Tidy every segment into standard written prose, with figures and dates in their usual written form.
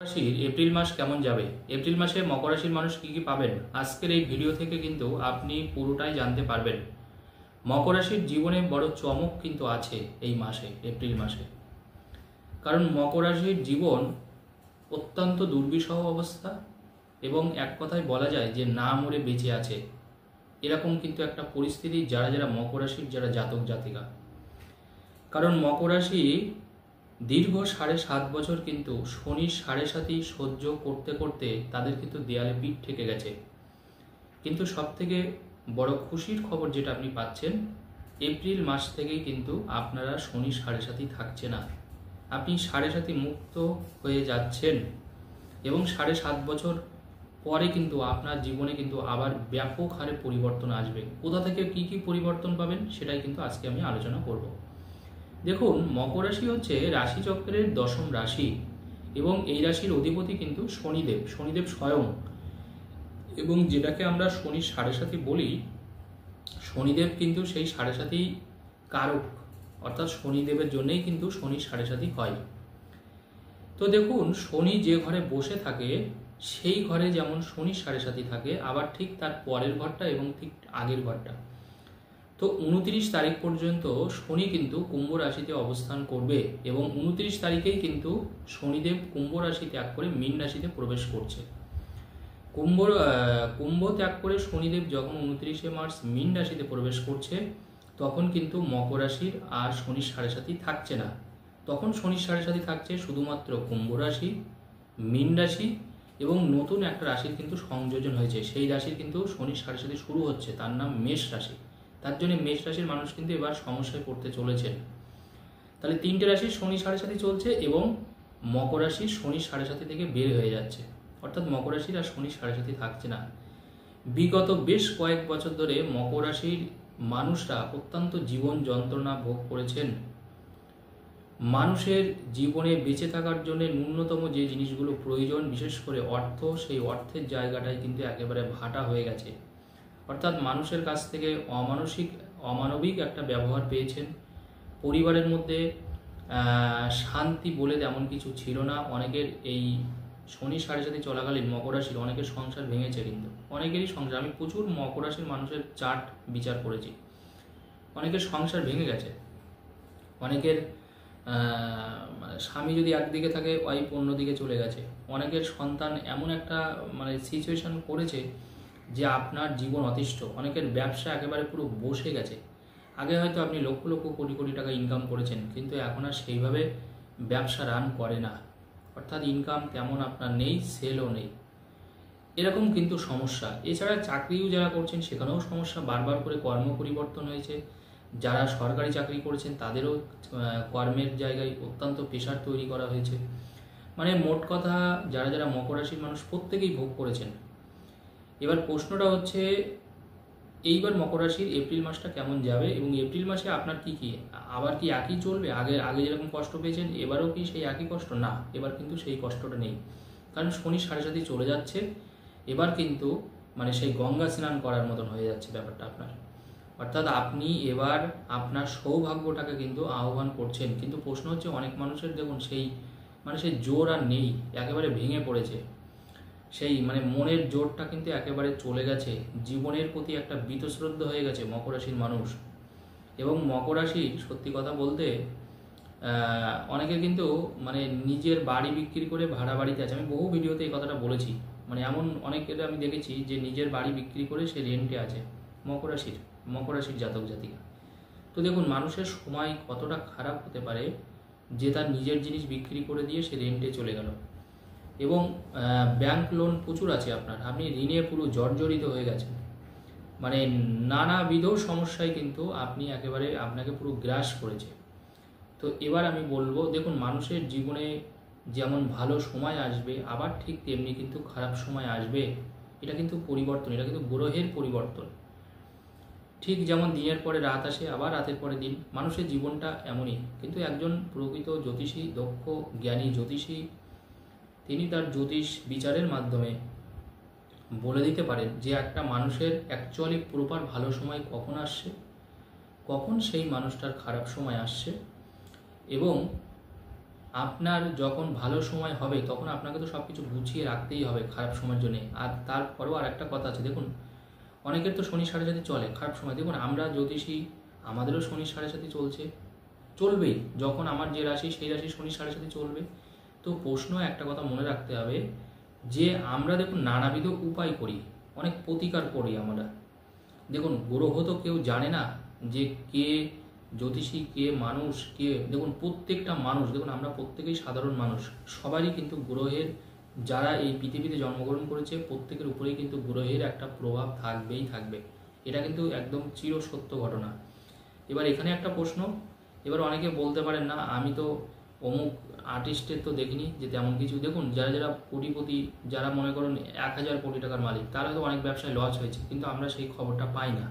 রাশির এপ্রিল মাস কেমন যাবে? এপ্রিল মাসে মকর রাশির মানুষ কি কি পাবেন আজকের এই ভিডিও থেকে কিন্তু আপনি পুরোটাই জানতে পারবেন। মকর রাশির জীবনে বড় চমক কিন্তু আছে এই মাসে, এপ্রিল মাসে। কারণ মকর রাশির জীবন অত্যন্ত দুর্বিষহ অবস্থা এবং এক কথায় বলা যায় যে না মরে বেঁচে আছে, এরকম কিন্তু একটা পরিস্থিতি যারা যারা মকর রাশির যারা জাতক জাতিকা। কারণ মকর রাশি দীর্ঘ 7.5 বছর কিন্তু শনির 7.5 সহ্য করতে করতে তাদের কিন্তু দেয়ালে পিঠ ঠেকে গেছে। কিন্তু সব থেকে বড় খুশির খবর যেটা আপনি পাচ্ছেন, এপ্রিল মাস থেকেই কিন্তু আপনারা শনির 7.5 থাকছে না, আপনি 7.5 মুক্ত হয়ে যাচ্ছেন এবং 7.5 বছর পরে কিন্তু আপনার জীবনে কিন্তু আবার ব্যাপক হারে পরিবর্তন আসবে। কোথা থেকে কি কি পরিবর্তন পাবেন সেটাই কিন্তু আজকে আমি আলোচনা করব। দেখুন, মকর রাশি হচ্ছে রাশিচক্রের 10ম রাশি এবং এই রাশির অধিপতি কিন্তু শনিদেব স্বয়ং। এবং যেটাকে আমরা শনির 7.5 বলি, শনিদেব কিন্তু সেই 7.5 কারক, অর্থাৎ শনিদেবের জন্যই কিন্তু শনির 7.5 হয়। তো দেখুন, শনি যে ঘরে বসে থাকে সেই ঘরে যেমন শনির 7.5 থাকে, আবার ঠিক তার পরের ঘরটা এবং ঠিক আগের ঘরটা। তো 29 তারিখ পর্যন্ত শনি কিন্তু কুম্ভ রাশিতে অবস্থান করবে এবং 29 তারিখেই কিন্তু শনিদেব কুম্ভ রাশি ত্যাগ করে মীন রাশিতে প্রবেশ করছে। কুম্ভ ত্যাগ করে শনিদেব যখন 29শে মার্চ মীন রাশিতে প্রবেশ করছে, তখন কিন্তু মকর রাশির আর শনির 7.5 থাকছে না। তখন শনির 7.5 থাকছে শুধুমাত্র কুম্ভ রাশি, মীন রাশি এবং নতুন একটা রাশির কিন্তু সংযোজন হয়েছে। সেই রাশির কিন্তু শনির 7.5 শুরু হচ্ছে, তার নাম মেষ রাশি। তার জন্য মেষ রাশির মানুষ কিন্তু এবার সমস্যায় পড়তে চলেছেন। তাহলে 3টে রাশির শনি 7.5 চলছে এবং মকর রাশির শনি 7.5 থেকে বের হয়ে যাচ্ছে, অর্থাৎ মকর রাশির আর শনি 7.5 থাকছে না। বিগত বেশ কয়েক বছর ধরে মকর রাশির মানুষরা অত্যন্ত জীবন যন্ত্রণা ভোগ করেছেন। মানুষের জীবনে বেঁচে থাকার জন্য ন্যূনতম যে জিনিসগুলো প্রয়োজন, বিশেষ করে অর্থ, সেই অর্থের জায়গাটাই কিন্তু একেবারে ভাটা হয়ে গেছে। অর্থাৎ মানুষের কাছ থেকে অমানবিক একটা ব্যবহার পেয়েছেন। পরিবারের মধ্যে শান্তি বলে তেমন কিছু ছিল না। অনেকের এই শনি 7.5 চলাকালীন মকর রাশির অনেকের সংসার ভেঙেছে, কিন্তু অনেকেরই সংসার, আমি প্রচুর মকর রাশির মানুষের চার্ট বিচার করেছি, অনেকের সংসার ভেঙে গেছে। অনেকের স্বামী যদি একদিকে থাকে, ওয়াইফ অন্যদিকে চলে গেছে। অনেকের সন্তান এমন একটা সিচুয়েশন করেছে যে আপনার জীবন অতিষ্ঠ। অনেকের ব্যবসা একেবারে পুরো বসে গেছে। আগে হয়তো আপনি লক্ষ লক্ষ কোটি কোটি টাকা ইনকাম করেছেন, কিন্তু এখন আর সেইভাবে ব্যবসা রান করে না, অর্থাৎ ইনকাম তেমন আপনার নেই, সেলও নেই, এরকম কিন্তু সমস্যা। এছাড়া চাকরিও যারা করছেন সেখানেও সমস্যা, বারবার করে কর্ম পরিবর্তন হয়েছে। যারা সরকারি চাকরি করেছেন তাদেরও কর্মের জায়গায় অত্যন্ত প্রেশার তৈরি করা হয়েছে। মানে মোট কথা, যারা যারা মকর রাশির মানুষ প্রত্যেকেই ভোগ করেছেন। এবার প্রশ্নটা হচ্ছে, এইবার মকর রাশির এপ্রিল মাসটা কেমন যাবে এবং এপ্রিল মাসে আপনার কি কি আবার কি একই চলবে? আগে যেরকম কষ্ট পেয়েছেন এবারও কি সেই একই কষ্ট? না, এবার কিন্তু সেই কষ্টটা নেই, কারণ শনি 7.5 চলে যাচ্ছে। এবার কিন্তু মানে সেই গঙ্গা স্নান করার মতন হয়ে যাচ্ছে ব্যাপারটা আপনার। অর্থাৎ আপনি এবার আপনার সৌভাগ্যটাকে কিন্তু আহ্বান করছেন। কিন্তু প্রশ্ন হচ্ছে, অনেক মানুষের দেখুন সেই জোর আর নেই, একেবারে ভেঙে পড়েছে। সেই মনের জোরটা কিন্তু একেবারে চলে গেছে, জীবনের প্রতি একটা বীতশ্রদ্ধ হয়ে গেছে মকর রাশির মানুষ। এবং মকর রাশির সত্যি কথা বলতে অনেকে কিন্তু নিজের বাড়ি বিক্রি করে ভাড়া বাড়িতে আছে। আমি বহু ভিডিওতে এই কথাটা বলেছি। এমন অনেকের আমি দেখেছি যে নিজের বাড়ি বিক্রি করে সে রেন্টে আছে, মকর রাশির জাতক জাতিকা। তো দেখুন, মানুষের সময় কতটা খারাপ হতে পারে যে তার নিজের জিনিস বিক্রি করে দিয়ে সে রেন্টে চলে গেল। এবং ব্যাংক লোন প্রচুর আছে আপনার, আপনি ঋণে পুরো জর্জরিত হয়ে গেছেন। নানাবিধ সমস্যায় কিন্তু আপনাকে পুরো গ্রাস করেছে। তো এবার আমি বলবো, দেখুন, মানুষের জীবনে যেমন ভালো সময় আসবে, আবার ঠিক তেমনি কিন্তু খারাপ সময় আসবে। এটা কিন্তু পরিবর্তন, এটা কিন্তু গ্রহের পরিবর্তন। ঠিক যেমন দিনের পরে রাত আসে, আবার রাতের পরে দিন, মানুষের জীবনটা এমনই। কিন্তু একজন প্রকৃত জ্যোতিষী, দক্ষ জ্ঞানী জ্যোতিষী, তিনি তার জ্যোতিষ বিচারের মাধ্যমে বলে দিতে পারেন যে একটা মানুষের অ্যাকচুয়ালি প্রপার ভালো সময় কখন আসছে, কখন সেই মানুষটার খারাপ সময় আসছে। এবং আপনার যখন ভালো সময় হবে তখন আপনাকে তো সব কিছু গুছিয়ে রাখতেই হবে খারাপ সময়ের জন্যে। আর তারপরেও আর একটা কথা আছে, দেখুন অনেকের তো শনি সাড়ে সাথে চলে খারাপ সময়, দেখুন আমরা জ্যোতিষী, আমাদেরও শনি সাড়ে সাথে চলছে, চলবেই। যখন আমার যে রাশি সেই রাশি শনি সাড়ে সাথে চলবে। তো প্রশ্ন একটা কথা মনে রাখতে হবে যে আমরা দেখুন নানাবিধ উপায় করি, অনেক প্রতিকার করি আমরা। দেখুন গ্রহ তো কেউ জানে না যে কে জ্যোতিষী, কে মানুষ, কে, দেখুন প্রত্যেকটা মানুষ, দেখুন আমরা প্রত্যেকেই সাধারণ মানুষ, সবারই কিন্তু গ্রহের, যারা এই পৃথিবীতে জন্মগ্রহণ করেছে প্রত্যেকের উপরেই কিন্তু গ্রহের একটা প্রভাব থাকবেই থাকবে। এটা কিন্তু একদম চিরসত্য ঘটনা। এবার এখানে একটা প্রশ্ন, এবার অনেকে বলতে পারেন না আমি তো অমুক আর্টিস্টের তো দেখিনি যে তেমন কিছু। দেখুন যারা যারা কোটিপতি, যারা মনে করুন 1,000 কোটি টাকার মালিক, তারা তো অনেক ব্যবসায় লস হয়েছে, কিন্তু আমরা সেই খবরটা পাই না।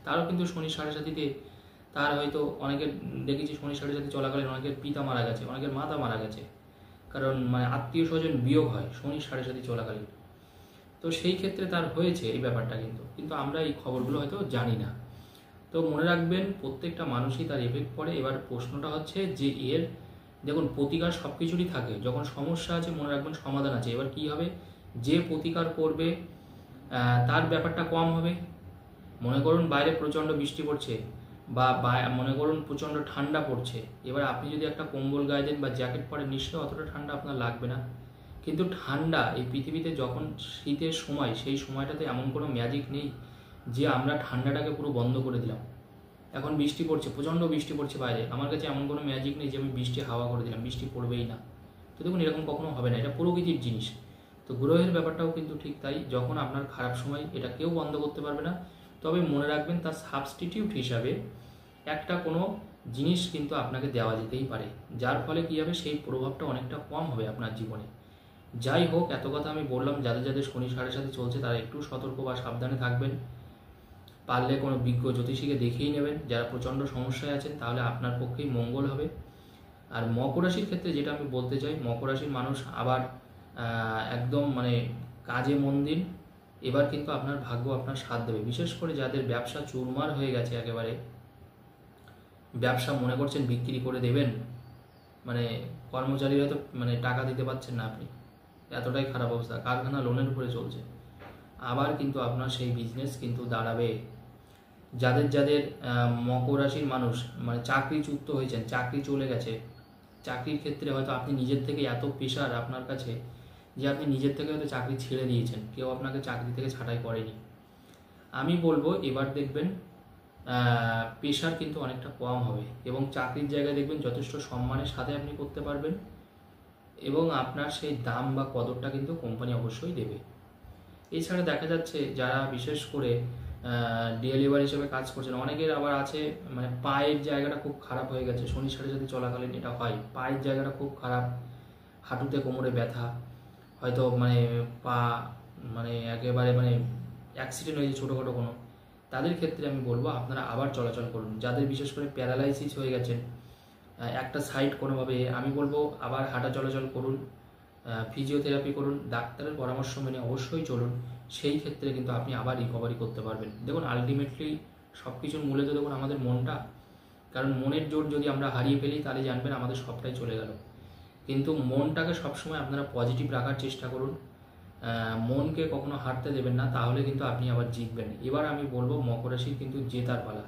তারও কিন্তু শনি সাড়ে সাথীতে তার হয়তো অনেকের দেখেছি শনি সাড়ে সাথী চলাকালীন অনেকের পিতা মারা গেছে, অনেকের মাতা মারা গেছে, কারণ মানে আত্মীয় স্বজন বিয়োগ হয় শনি সাড়ে সাথী চলাকালীন। তো সেই ক্ষেত্রে তার হয়েছে এই ব্যাপারটা, কিন্তু কিন্তু আমরা এই খবরগুলো হয়তো জানি না। তো মনে রাখবেন প্রত্যেকটা মানুষই তার এফেক্ট পড়ে। এবার প্রশ্নটা হচ্ছে যে এর, দেখুন প্রতিকার সব কিছুরই থাকে, যখন সমস্যা আছে মনে রাখবেন সমাধান আছে। এবার কি হবে, যে প্রতিকার করবে তার ব্যাপারটা কম হবে। মনে করুন বাইরে প্রচণ্ড বৃষ্টি পড়ছে বা মনে করুন প্রচণ্ড ঠান্ডা পড়ছে, এবার আপনি যদি একটা কম্বল গায়ে দেন বা জ্যাকেট পরেন নিশ্চয়ই অতটা ঠান্ডা আপনার লাগবে না। কিন্তু ঠান্ডা এই পৃথিবীতে যখন শীতের সময়, সেই সময়টাতে এমন কোনো ম্যাজিক নেই যে আমরা ঠান্ডাটাকে পুরো বন্ধ করে দিলাম। এখন বৃষ্টি পড়ছে, প্রচণ্ড বৃষ্টি পড়ছে বাইরে, আমার কাছে এমন কোনো ম্যাজিক নেই যে আমি বৃষ্টি হাওয়া করে দিলাম, বৃষ্টি পড়বেই না। তো দেখুন এরকম কখনো হবে না, এটা প্রকৃতির জিনিস। তো গ্রহের ব্যাপারটাও কিন্তু ঠিক তাই, যখন আপনার খারাপ সময় এটা কেউ বন্ধ করতে পারবে না। তবে মনে রাখবেন তার সাবস্টিটিউট হিসাবে একটা কোনো জিনিস কিন্তু আপনাকে দেওয়া যেতেই পারে, যার ফলে কী হবে, সেই প্রভাবটা অনেকটা কম হবে আপনার জীবনে। যাই হোক, এত কথা আমি বললাম, যাদের যাদের শনি সাড়ে সাথে চলছে তারা একটু সতর্ক বা সাবধানে থাকবেন। পারলে কোনো বিজ্ঞ জ্যোতিষীকে দেখিয়ে নেবেন, যারা প্রচণ্ড সমস্যায় আছেন, তাহলে আপনার পক্ষেই মঙ্গল হবে। আর মকর রাশির ক্ষেত্রে যেটা আমি বলতে চাই, মকর রাশির মানুষ আবার একদম মানে কাজে মন দিন, এবার কিন্তু আপনার ভাগ্য আপনার সাথ দেবে। বিশেষ করে যাদের ব্যবসা চুরমার হয়ে গেছে একেবারে, ব্যবসা মনে করছেন বিক্রি করে দেবেন, মানে কর্মচারীরা তো মানে টাকা দিতে পারছেন না আপনি, এতটাই খারাপ অবস্থা, কারখানা লোনের উপরে চলছে, আবার কিন্তু আপনার সেই বিজনেস কিন্তু দাঁড়াবে। যাদের যাদের মকর রাশির মানুষ মানে চাকরিচ্যুত হয়েছেন, চাকরি চলে গেছে, চাকরির ক্ষেত্রে হয়তো আপনি নিজের থেকে এত প্রেশার আপনার কাছে যে আপনি নিজের থেকে হয়তো চাকরি ছেড়ে দিয়েছেন, কেউ আপনাকে চাকরি থেকে ছাঁটাই করেনি। আমি বলবো এবার দেখবেন প্রেশার কিন্তু অনেকটা কম হবে এবং চাকরির জায়গায় দেখবেন যথেষ্ট সম্মানের সাথে আপনি করতে পারবেন এবং আপনার সেই দাম বা কদরটা কিন্তু কোম্পানি অবশ্যই দেবে। এছাড়া দেখা যাচ্ছে যারা বিশেষ করে ডেলিভারি হিসেবে কাজ করছেন, অনেকের আবার আছে মানে পায়ের জায়গাটা খুব খারাপ হয়ে গেছে, শনি সাড়ে সাথে চলাকালীন এটা হয়, পায়ের জায়গাটা খুব খারাপ, হাঁটুতে কোমরে ব্যথা, হয়তো মানে পা মানে একেবারে মানে অ্যাক্সিডেন্ট হয়েছে ছোটোখাটো কোনো, তাদের ক্ষেত্রে আমি বলবো আপনারা আবার চলাচল করুন। যাদের বিশেষ করে প্যারালাইসিস হয়ে গেছেন একটা সাইড কোনোভাবে, আমি বলবো আবার হাঁটা চলাচল করুন, ফিজিওথেরাপি করুন, ডাক্তারের পরামর্শ মেনে অবশ্যই চলুন, সেই ক্ষেত্রে কিন্তু আপনি আবার রিকভারি করতে পারবেন। দেখুন আলটিমেটলি সব কিছুর মূলে তো দেখুন আমাদের মনটা, কারণ মনের জোর যদি আমরা হারিয়ে ফেলি তাহলে জানবেন আমাদের সবটাই চলে গেল। কিন্তু মনটাকে সবসময় আপনারা পজিটিভ রাখার চেষ্টা করুন, মনকে কখনো হারতে দেবেন না, তাহলে কিন্তু আপনি আবার জিতবেন। এবার আমি বলবো মকর রাশির কিন্তু জেতার পালা,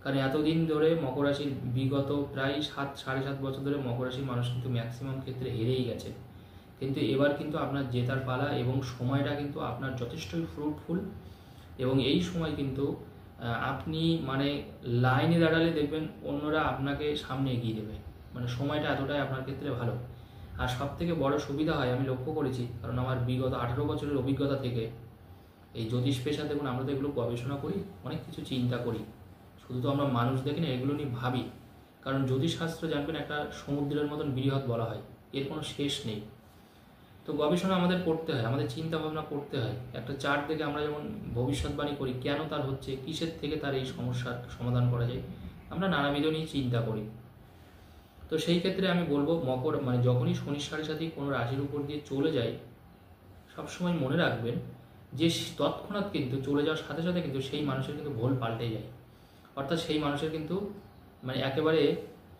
কারণ এতদিন ধরে মকর রাশির বিগত প্রায় 7-7.5 বছর ধরে মকর রাশির মানুষ কিন্তু ম্যাক্সিমাম ক্ষেত্রে হেরেই গেছে, কিন্তু এবার কিন্তু আপনার জেতার পালা এবং সময়টা কিন্তু আপনার যথেষ্টই ফ্রুটফুল এবং এই সময় কিন্তু আপনি মানে লাইনে দাঁড়ালে দেখবেন অন্যরা আপনাকে সামনে এগিয়ে দেবে, মানে সময়টা এতটাই আপনার ক্ষেত্রে ভালো। আর সব থেকে বড় সুবিধা হয় আমি লক্ষ্য করেছি, কারণ আমার বিগত 18 বছরের অভিজ্ঞতা থেকে এই জ্যোতিষ পেশা দেখুন আমরা তো এগুলো গবেষণা করি, অনেক কিছু চিন্তা করি, শুধু তো আমরা মানুষ দেখি না, এগুলো নিয়ে ভাবি, কারণ জ্যোতিষশাস্ত্র জানবেন একটা সমুদ্রের মতন বৃহৎ বলা হয়, এর কোনো শেষ নেই। তো গবেষণা আমাদের করতে হয়, আমাদের চিন্তা ভাবনা করতে হয়, একটা চার্ট দেখে আমরা যেমন ভবিষ্যৎবাণী করি কেন তার হচ্ছে, কিসের থেকে তার এই সমস্যার সমাধান করা যায়, আমরা নানাবিধ নিয়ে চিন্তা করি। তো সেই ক্ষেত্রে আমি বলবো মকর মানে যখনই শনি সাড়ে সাথে কোনো রাশির উপর দিয়ে চলে যায়, সবসময় মনে রাখবেন যে তৎক্ষণাৎ কিন্তু চলে যাওয়ার সাথে সাথে কিন্তু সেই মানুষের কিন্তু ভুল পাল্টে যায়, অর্থাৎ সেই মানুষের কিন্তু মানে একেবারে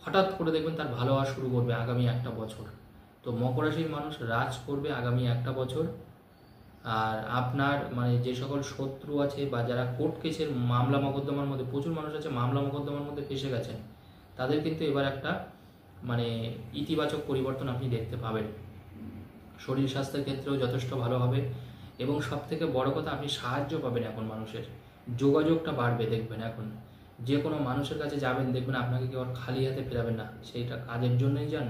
হঠাৎ করে দেখবেন তার ভালো হওয়া শুরু করবে আগামী একটা বছর। তো মকর রাশির মানুষ রাজ করবে আগামী একটা বছর। আর আপনার মানে যে সকল শত্রু আছে বা যারা কোর্ট কেসের মামলা মোকদ্দমার মধ্যে, প্রচুর মানুষ আছে মামলা মোকদ্দমার মধ্যে ফেসে গেছেন, তাদের কিন্তু এবার একটা মানে ইতিবাচক পরিবর্তন আপনি দেখতে পাবেন। শরীর স্বাস্থ্যের ক্ষেত্রেও যথেষ্ট ভালো হবে এবং সবথেকে বড় কথা আপনি সাহায্য পাবেন। এখন মানুষের যোগাযোগটা বাড়বে, দেখবেন এখন যে কোনো মানুষের কাছে যাবেন দেখবেন আপনাকে কেউ আর খালি হাতে ফেরাবেন না, সেইটা কাজের জন্যই যান,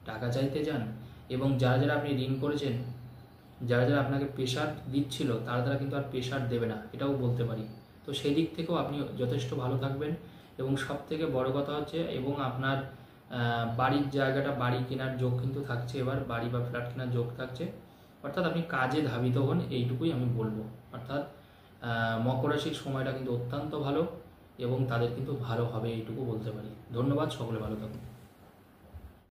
টাকা চাইতে যান। এবং যারা যারা আপনি ঋণ করেছেন, যারা যারা আপনাকে প্রেশার দিচ্ছিল, তারা কিন্তু আর প্রেশার দেবে না, এটাও বলতে পারি। তো সেই দিক থেকেও আপনি যথেষ্ট ভালো থাকবেন। এবং সব থেকে বড় কথা হচ্ছে, এবং আপনার বাড়ির জায়গাটা, বাড়ি কেনার যোগ কিন্তু থাকছে, এবার বাড়ি বা ফ্ল্যাট কেনার যোগ থাকছে। অর্থাৎ আপনি কাজে ধাবিত হন, এইটুকুই আমি বলবো। অর্থাৎ মকর রাশির সময়টা কিন্তু অত্যন্ত ভালো এবং তাদের কিন্তু ভালো হবে, এইটুকু বলতে পারি। ধন্যবাদ, সকলে ভালো থাকুন।